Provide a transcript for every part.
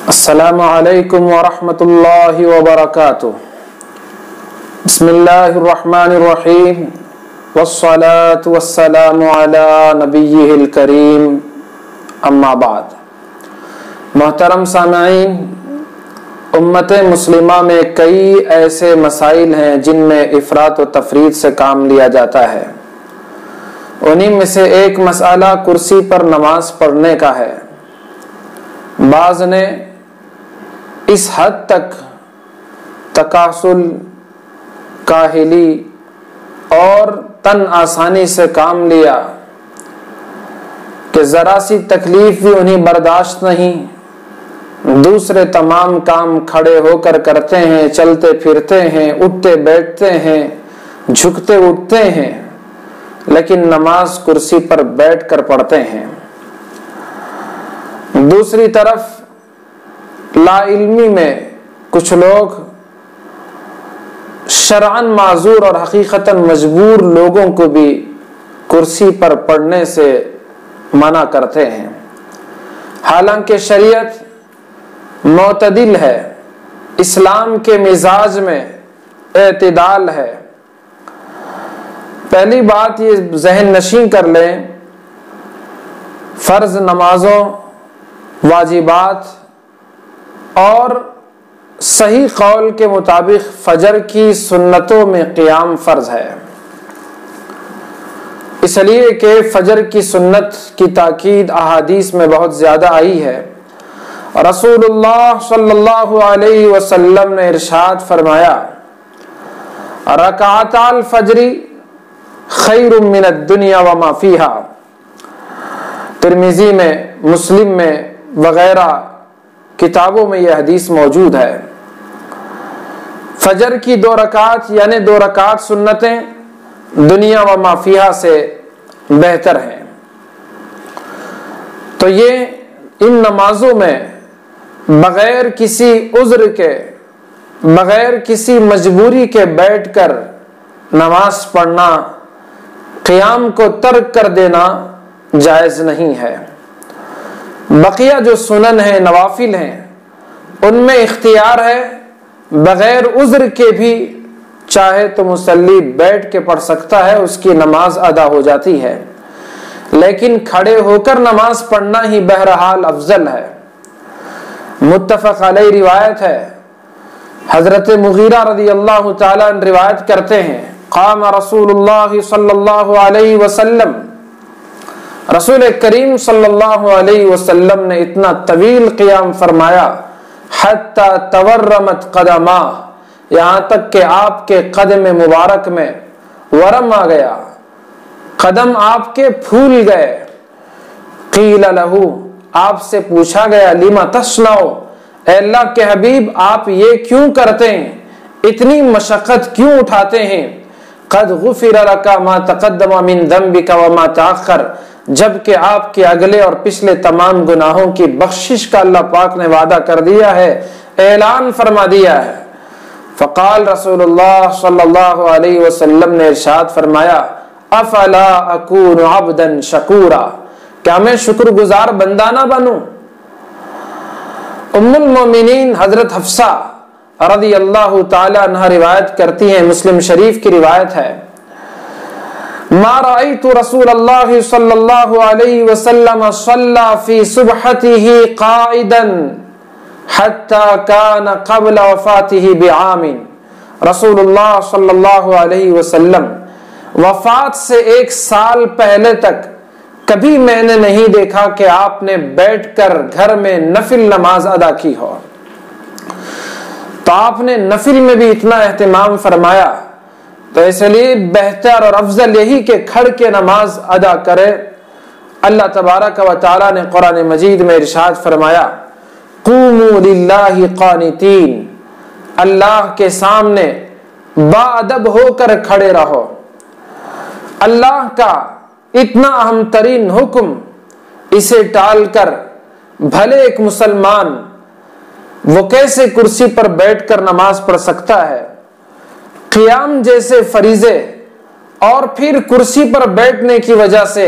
السلام علیکم ورحمۃ اللہ وبرکاتہ۔ بسم اللہ الرحمن الرحیم والصلاة والسلام علی نبیہ الکریم، اما بعد۔ محترم سامعین، امت مسلمہ میں کئی ایسے مسائل ہیں جن میں افراط و تفریط سے کام لیا جاتا ہے۔ انہی میں سے ایک مسئلہ کرسی پر نماز پڑھنے کا ہے۔ بعض نے اس حد تک تکاسل، کاہلی اور تن آسانی سے کام لیا کہ ذرا سی تکلیف بھی انہیں برداشت نہیں، دوسرے تمام کام کھڑے ہو کر کرتے ہیں، چلتے پھرتے ہیں، اٹھتے بیٹھتے ہیں، جھکتے اٹھتے ہیں، لیکن نماز کرسی پر بیٹھ کر پڑھتے ہیں۔ دوسری طرف لا علمی میں کچھ لوگ شرعاً معذور اور حقیقتاً مجبور لوگوں کو بھی کرسی پر پڑھنے سے منع کرتے ہیں، حالانکہ شریعت معتدل ہے، اسلام کے مزاج میں اعتدال ہے۔ پہلی بات یہ ذہن نشین کر لیں، فرض نمازوں، واجبات اور صحیح قول کے مطابق فجر کی سنتوں میں قیام فرض ہے، اس لیے کہ فجر کی سنت کی تاکید احادیث میں بہت زیادہ آئی ہے۔ رسول اللہ صلی اللہ علیہ وسلم نے ارشاد فرمایا، رکعتا الفجر خیر من الدنیا وما فیہا۔ ترمذی میں، مسلم میں وغیرہ کتابوں میں یہ حدیث موجود ہے۔ فجر کی 2 رکعت یعنی 2 رکعت سنتیں دنیا و ما فیہا سے بہتر ہیں۔ تو یہ ان نمازوں میں بغیر کسی عذر کے، بغیر کسی مجبوری کے بیٹھ کر نماز پڑھنا، قیام کو ترک کر دینا جائز نہیں ہے۔ بقیہ جو سنن ہیں، نوافل ہیں، ان میں اختیار ہے، بغیر عذر کے بھی چاہے تو مصلی بیٹھ کے پڑھ سکتا ہے، اس کی نماز ادا ہو جاتی ہے، لیکن کھڑے ہو کر نماز پڑھنا ہی بہرحال افضل ہے۔ متفق علیہ روایت ہے، حضرت مغیرہ رضی اللہ تعالیٰ عنہ روایت کرتے ہیں، قام رسول اللہ صلی اللہ علیہ وسلم، رسول کریم صلی اللہ علیہ وسلم نے اتنا طویل قیام فرمایا، حتی تورمت قدماہ، یہاں تک کہ آپ کے قدم مبارک میں ورم آ گیا، قدم آپ کے پھول گئے۔ قیل لہو، آپ سے پوچھا گیا، لما تصنع، اے اللہ کے حبیب آپ یہ کیوں کرتے ہیں، اتنی مشقت کیوں اٹھاتے ہیں؟ قد غفر لک ما تقدم من ذنبک وما تاخر، جبکہ آپ کے اگلے اور پچھلے تمام گناہوں کی بخشش کا اللہ پاک نے وعدہ کر دیا ہے، اعلان فرما دیا ہے۔ فقال رسول اللہ صلی اللہ علیہ وسلم نے ارشاد فرمایا، افلا اکون عبدا شکورا، کیا میں شکر گزار بندہ نہ بنوں؟ ام المومنین حضرت حفصہ رضی اللہ تعالی عنہ روایت کرتی ہیں، مسلم شریف کی روایت ہے، ما رأيت رسول اللہ صلی اللہ علیہ وسلم صلى في صبحته قائدا حتى كان قبل وفاته بعام۔ رسول اللہ صلی اللہ علیہ وسلم وفات سے 1 سال پہلے تک کبھی میں نے نہیں دیکھا کہ آپ نے بیٹھ کر گھر میں نفل نماز ادا کی ہو۔ تو آپ نے نفل میں بھی اتنا اہتمام فرمایا، تو اس لیے بہتر اور افضل یہی کہ کھڑ کے نماز ادا کرے۔ اللہ تبارک و تعالی نے قرآن مجید میں ارشاد فرمایا، قوموا للہ قانتین، اللہ کے سامنے باادب ہو کر کھڑے رہو۔ اللہ کا اتنا اہم ترین حکم، اسے ٹال کر بھلے ایک مسلمان وہ کیسے کرسی پر بیٹھ کر نماز پڑھ سکتا ہے؟ قیام جیسے فریضے اور پھر کرسی پر بیٹھنے کی وجہ سے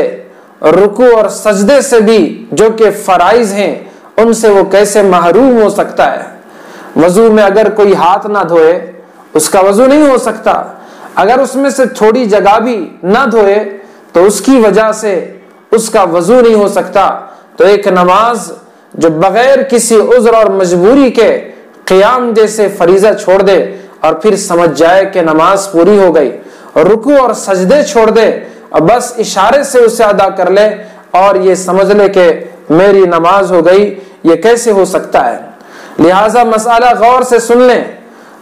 رکوع اور سجدے سے بھی جو کہ فرائض ہیں ان سے وہ کیسے محروم ہو سکتا ہے؟ وضو میں اگر کوئی ہاتھ نہ دھوئے اس کا وضو نہیں ہو سکتا، اگر اس میں سے تھوڑی جگہ بھی نہ دھوئے تو اس کی وجہ سے اس کا وضو نہیں ہو سکتا۔ تو ایک نماز جو بغیر کسی عذر اور مجبوری کے قیام جیسے فریضہ چھوڑ دے اور پھر سمجھ جائے کہ نماز پوری ہو گئی، اور رکوع اور سجدے چھوڑ دے اور بس اشارے سے اسے ادا کر لے اور یہ سمجھ لے کہ میری نماز ہو گئی، یہ کیسے ہو سکتا ہے؟ لہذا مسئلہ غور سے سن لیں،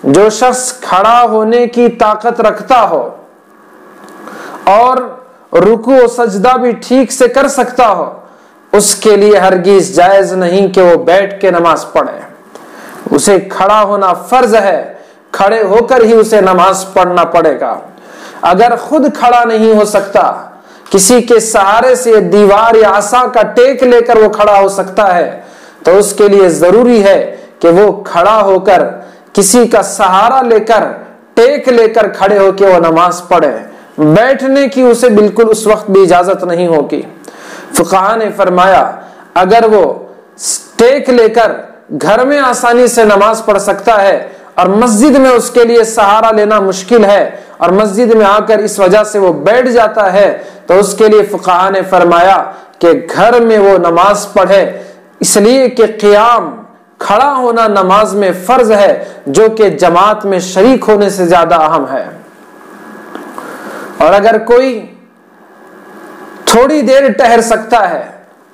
جو شخص کھڑا ہونے کی طاقت رکھتا ہو اور رکوع و سجدہ بھی ٹھیک سے کر سکتا ہو، اس کے لیے ہرگز جائز نہیں کہ وہ بیٹھ کے نماز پڑھے۔ اسے کھڑا ہونا فرض ہے، کھڑے ہو کر ہی اسے نماز پڑھنا پڑے گا۔ اگر خود کھڑا نہیں ہو سکتا، کسی کے سہارے سے دیوار یا عصا کا ٹیک لے کر وہ کھڑا ہو سکتا ہے، تو اس کے لیے ضروری ہے کہ وہ کھڑا ہو کر کسی کا سہارا لے کر ٹیک لے کر کھڑے ہو کے وہ نماز پڑھے۔ بیٹھنے کی اسے بالکل اس وقت بھی اجازت نہیں ہوگی۔ فقہاء نے فرمایا اگر وہ ٹیک لے کر گھر میں آسانی سے نماز پڑھ سکتا ہے اور مسجد میں اس کے لیے سہارا لینا مشکل ہے اور مسجد میں آ کر اس وجہ سے وہ بیٹھ جاتا ہے، تو اس کے لیے فقہاء نے فرمایا کہ گھر میں وہ نماز پڑھے، اس لیے کہ قیام کھڑا ہونا نماز میں فرض ہے جو کہ جماعت میں شریک ہونے سے زیادہ اہم ہے۔ اور اگر کوئی تھوڑی دیر ٹہر سکتا ہے،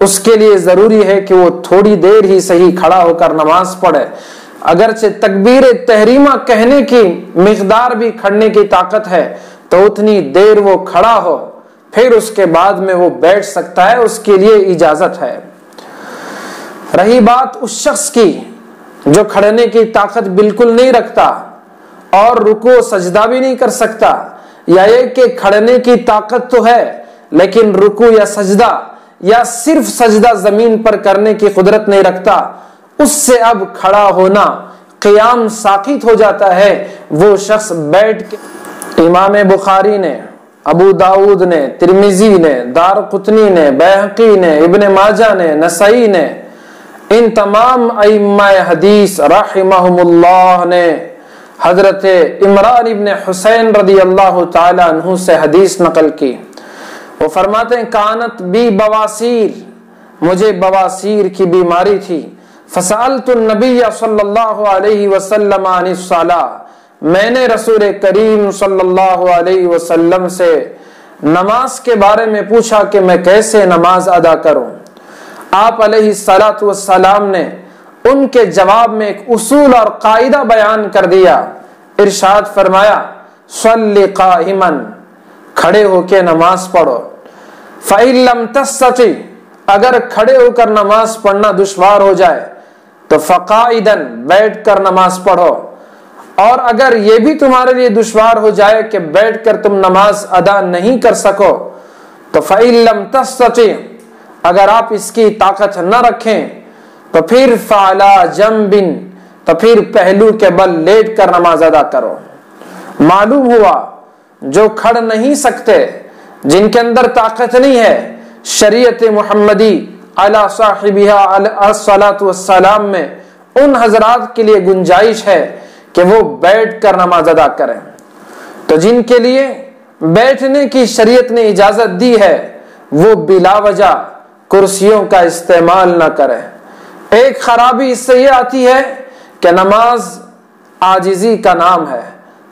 اس کے لیے ضروری ہے کہ وہ تھوڑی دیر ہی صحیح کھڑا ہو کر نماز پڑھے، اگرچہ تکبیر تحریمہ کہنے کی مقدار بھی کھڑنے کی طاقت ہے تو اتنی دیر وہ کھڑا ہو، پھر اس کے بعد میں وہ بیٹھ سکتا ہے، اس کے لیے اجازت ہے۔ رہی بات اس شخص کی جو کھڑنے کی طاقت بالکل نہیں رکھتا اور رکوع سجدہ بھی نہیں کر سکتا، یا یہ کہ کھڑنے کی طاقت تو ہے لیکن رکوع یا سجدہ یا صرف سجدہ زمین پر کرنے کی قدرت نہیں رکھتا، اس سے اب کھڑا ہونا قیام ساقط ہو جاتا ہے۔ وہ شخص بیٹھ کے امام بخاری نے، ابو داؤد نے، ترمذی نے، دارقطنی نے، بیہقی نے، ابن ماجہ نے، نسائی نے، ان تمام ائمہ حدیث رحمہم اللہ نے حضرت عمران ابن حسین رضی اللہ تعالی عنہ سے حدیث نقل کی۔ وہ فرماتے ہیں کانت بی بواسیر، مجھے بواسیر کی بیماری تھی، فسألت النبی صلی اللہ علیہ وسلم عن الصلاۃ، میں نے رسول کریم صلی اللہ علیہ وسلم سے نماز کے بارے میں پوچھا کہ میں کیسے نماز ادا کروں۔ آپ علیہ الصلاۃ والسلام نے ان کے جواب میں ایک اصول اور قاعدہ بیان کر دیا۔ ارشاد فرمایا صلی قائما، کھڑے ہو کے نماز پڑھو، فَإِن لَمْ تَسْتَطِعْ، اگر کھڑے ہو کر نماز پڑھنا دشوار ہو جائے تو فَقَاعِدًا، بیٹھ کر نماز پڑھو، اور اگر یہ بھی تمہارے لیے دشوار ہو جائے کہ بیٹھ کر تم نماز ادا نہیں کر سکو تو فَإِن لَمْ تَسْتَطِعْ، اگر آپ اس کی طاقت نہ رکھیں تو پھر فَعَلَى جَنْبٍ، تو پھر پہلو کے بل لیٹ کر نماز ادا کرو۔ معلوم ہوا جو کھڑ نہیں سکتے، جن کے اندر طاقت نہیں ہے، شریعت محمدی علی صاحبہ الصلاۃ والسلام میں ان حضرات کے لیے گنجائش ہے کہ وہ بیٹھ کر نماز ادا کریں۔ تو جن کے لیے بیٹھنے کی شریعت نے اجازت دی ہے وہ بلا وجہ کرسیوں کا استعمال نہ کریں۔ ایک خرابی اس سے یہ آتی ہے کہ نماز عاجزی کا نام ہے،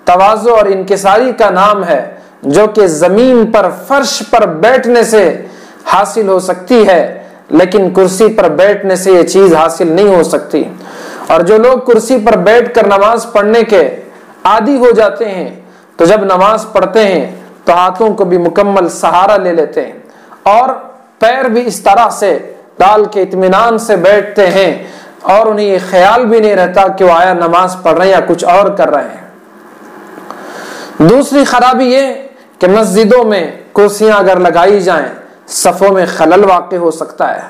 تواضع اور انکساری کا نام ہے، جو کہ زمین پر فرش پر بیٹھنے سے حاصل ہو سکتی ہے، لیکن کرسی پر بیٹھنے سے یہ چیز حاصل نہیں ہو سکتی۔ اور جو لوگ کرسی پر بیٹھ کر نماز پڑھنے کے عادی ہو جاتے ہیں تو جب نماز پڑھتے ہیں تو ہاتھوں کو بھی مکمل سہارا لے لیتے ہیں اور پیر بھی اس طرح سے ڈال کے اطمینان سے بیٹھتے ہیں، اور انہیں یہ خیال بھی نہیں رہتا کہ وہ آیا نماز پڑھ رہے ہیں یا کچھ اور کر رہے ہیں۔ دوسری خرابی یہ کہ مسجدوں میں کرسیاں اگر لگائی جائیں صفوں میں خلل واقع ہو سکتا ہے،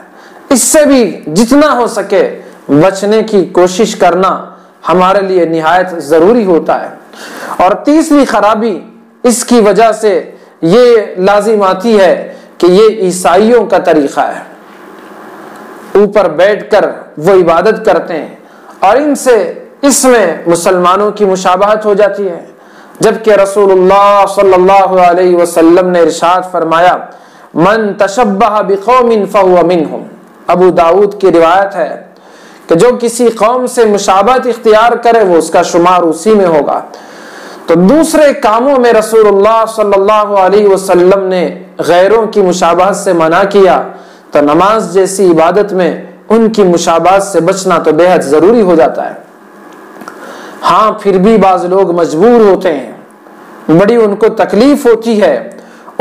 اس سے بھی جتنا ہو سکے بچنے کی کوشش کرنا ہمارے لیے نہایت ضروری ہوتا ہے۔ اور تیسری خرابی اس کی وجہ سے یہ لازم آتی ہے کہ یہ عیسائیوں کا طریقہ ہے۔ اوپر بیٹھ کر وہ عبادت کرتے ہیں، اور ان سے اس میں مسلمانوں کی مشابہت ہو جاتی ہے، جبکہ رسول اللہ صلی اللہ علیہ وسلم نے ارشاد فرمایا من تشبہ بقوم فہو منہم۔ ابو داؤد کی روایت ہے کہ جو کسی قوم سے مشابہت اختیار کرے وہ اس کا شمار اسی میں ہوگا۔ تو دوسرے کاموں میں رسول اللہ صلی اللہ علیہ وسلم نے غیروں کی مشابہت سے منع کیا، تو نماز جیسی عبادت میں ان کی مشابہت سے بچنا تو بے حد ضروری ہو جاتا ہے۔ ہاں پھر بھی بعض لوگ مجبور ہوتے ہیں، بڑی ان کو تکلیف ہوتی ہے،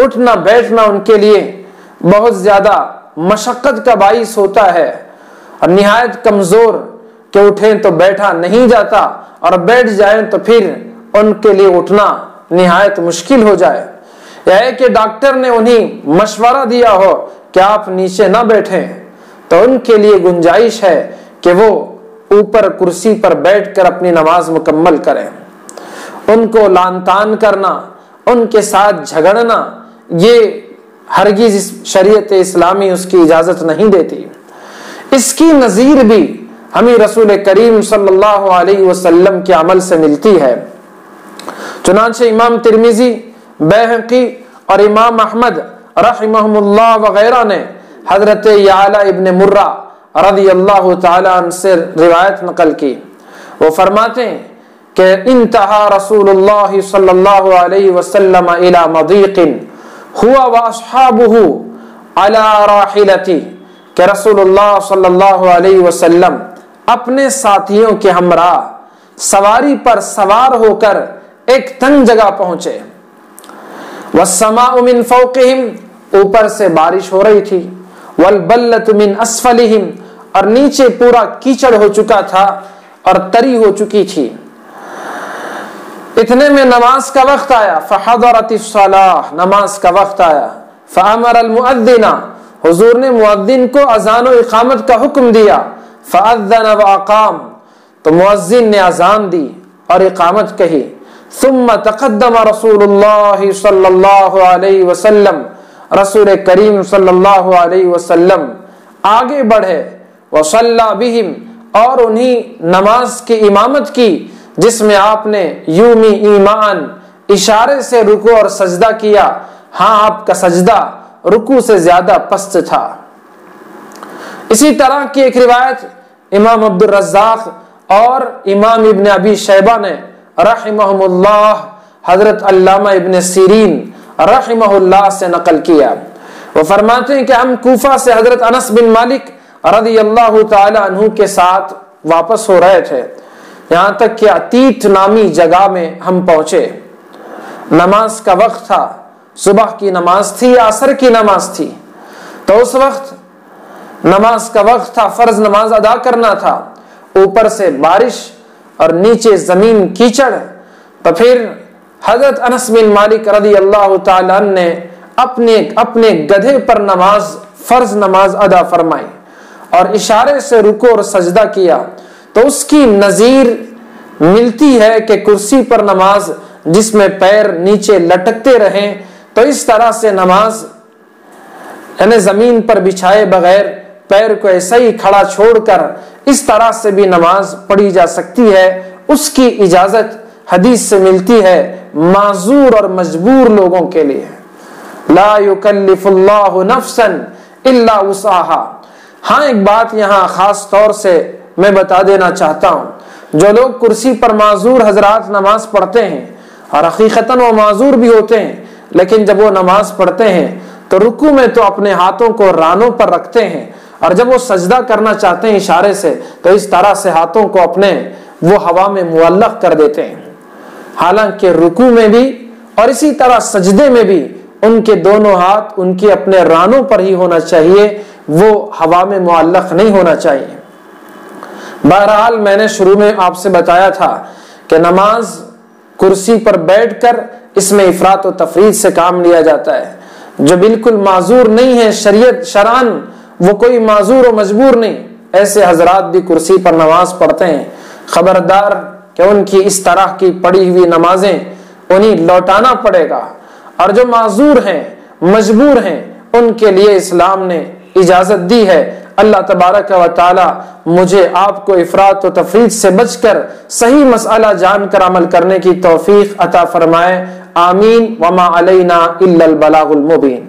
اٹھنا بیٹھنا ان کے لیے بہت زیادہ مشقت کا باعث ہوتا ہے، اور نہایت کمزور کہ اٹھیں تو بیٹھا نہیں جاتا اور بیٹھ جائیں تو پھر ان کے لیے اٹھنا نہایت مشکل ہو جائے، یا ہے کہ ڈاکٹر نے انہیں مشورہ دیا ہو کہ آپ نیچے نہ بیٹھیں، تو ان کے لیے گنجائش ہے کہ وہ اوپر کرسی پر بیٹھ کر اپنی نماز مکمل کریں۔ ان کو لان تان کرنا، ان کے ساتھ جھگڑنا، یہ ہرگز شریعت اسلامی اس کی اجازت نہیں دیتی۔ اس کی نظیر بھی ہمیں رسول کریم صلی اللہ علیہ وسلم کے عمل سے ملتی ہے۔ چنانچہ امام ترمذی، بیہقی اور امام احمد رحمہم اللہ وغیرہ نے حضرت یعلا ابن مرہ رضی اللہ تعالی عنہ سے روایت نقل کی، وہ فرماتے ہیں کہ انتہا رسول اللہ صلی اللہ علیہ وسلم الی مضیق ہوا واصحابہ علی راحلتی، کہ رسول اللہ صلی اللہ علیہ وسلم اپنے ساتھیوں کے ہمراہ سواری پر سوار ہو کر ایک تنگ جگہ پہنچے، والسماء من فوقہم، اوپر سے بارش ہو رہی تھی، والبلۃ من اسفلہم، اور نیچے پورا کیچڑ ہو چکا تھا اور تری ہو چکی تھی۔ اتنے میں نماز کا وقت آیا، فحضرت الصلاۃ، نماز کا وقت آیا، فامر المؤذن، حضور نے مؤذن کو اذان و اقامت کا حکم دیا، فاذن واقام، تو مؤذن نے اذان دی اور اقامت کہی، ثم تقدم رسول اللہ صلی اللہ علیہ وسلم، رسول کریم صلی اللہ علیہ وسلم آگے بڑھے، وصلی بہم، اور انہیں نماز کی امامت کی جس میں آپ نے یومی ایمان اشارے سے رکوع اور سجدہ کیا۔ ہاں آپ کا سجدہ رکوع سے زیادہ پست تھا۔ اسی طرح کی ایک روایت امام عبد الرزاق اور امام ابن ابی شیبہ نے رحمہم اللہ حضرت علامہ ابن سیرین رحمہ اللہ سے نقل کیا، وہ فرماتے ہیں کہ ہم کوفہ سے حضرت انس بن مالک رضی اللہ تعالی عنہ کے ساتھ واپس ہو رہے تھے، یہاں تک کہ عتیت نامی جگہ میں ہم پہنچے، نماز کا وقت تھا، صبح کی نماز تھی، عصر کی نماز تھی، تو اس وقت نماز کا وقت تھا، فرض نماز ادا کرنا تھا، اوپر سے بارش اور نیچے زمین کیچڑ، تو پھر حضرت انس بن مالک رضی اللہ تعالی عنہ نے اپنے گدھے پر فرض نماز ادا فرمائی اور اشارے سے رکوع اور سجدہ کیا، تو اس کی نظیر ملتی ہے کہ کرسی پر نماز جس میں پیر نیچے لٹکتے رہیں، تو اس طرح سے نماز یعنی زمین پر بچھائے بغیر پیر کو ایسا ہی کھڑا چھوڑ کر اس طرح سے بھی نماز پڑھی جا سکتی ہے، اس کی اجازت حدیث سے ملتی ہے معذور اور مجبور لوگوں کے لیے۔ لا یکلف اللہ نفسا الا وسعها۔ ہاں ایک بات یہاں خاص طور سے میں بتا دینا چاہتا ہوں، جو لوگ کرسی پر معذور حضرات نماز پڑھتے ہیں اور حقیقتاً وہ معذور بھی ہوتے ہیں، لیکن جب وہ نماز پڑھتے ہیں تو رکوع میں تو اپنے ہاتھوں کو رانوں پر رکھتے ہیں، اور جب وہ سجدہ کرنا چاہتے ہیں اشارے سے تو اس طرح سے ہاتھوں کو اپنے وہ ہوا میں معلق کر دیتے ہیں، حالانکہ رکوع میں بھی اور اسی طرح سجدے میں بھی ان کے دونوں ہاتھ ان کے اپنے رانوں پر ہی ہونا چاہیے، وہ ہوا میں معلق نہیں ہونا چاہیے۔ بہرحال میں نے شروع میں آپ سے بتایا تھا کہ نماز کرسی پر بیٹھ کر اس میں افراط و تفریط سے کام لیا جاتا ہے، جو بالکل معذور نہیں ہے شریعت شرعاً، وہ کوئی معذور و مجبور نہیں، ایسے حضرات بھی کرسی پر نماز پڑھتے ہیں، خبردار کہ ان کی اس طرح کی پڑھی ہوئی نمازیں انہیں لوٹانا پڑے گا، اور جو معذور ہیں مجبور ہیں ان کے لیے اسلام نے اجازت دی ہے اللہ تبارک و تعالی مجھے آپ کو افراط و تفریط سے بچ کر صحیح مسئلہ جان کر عمل کرنے کی توفیق عطا فرمائے، آمین۔ وما علینا الا البلاغ المبین۔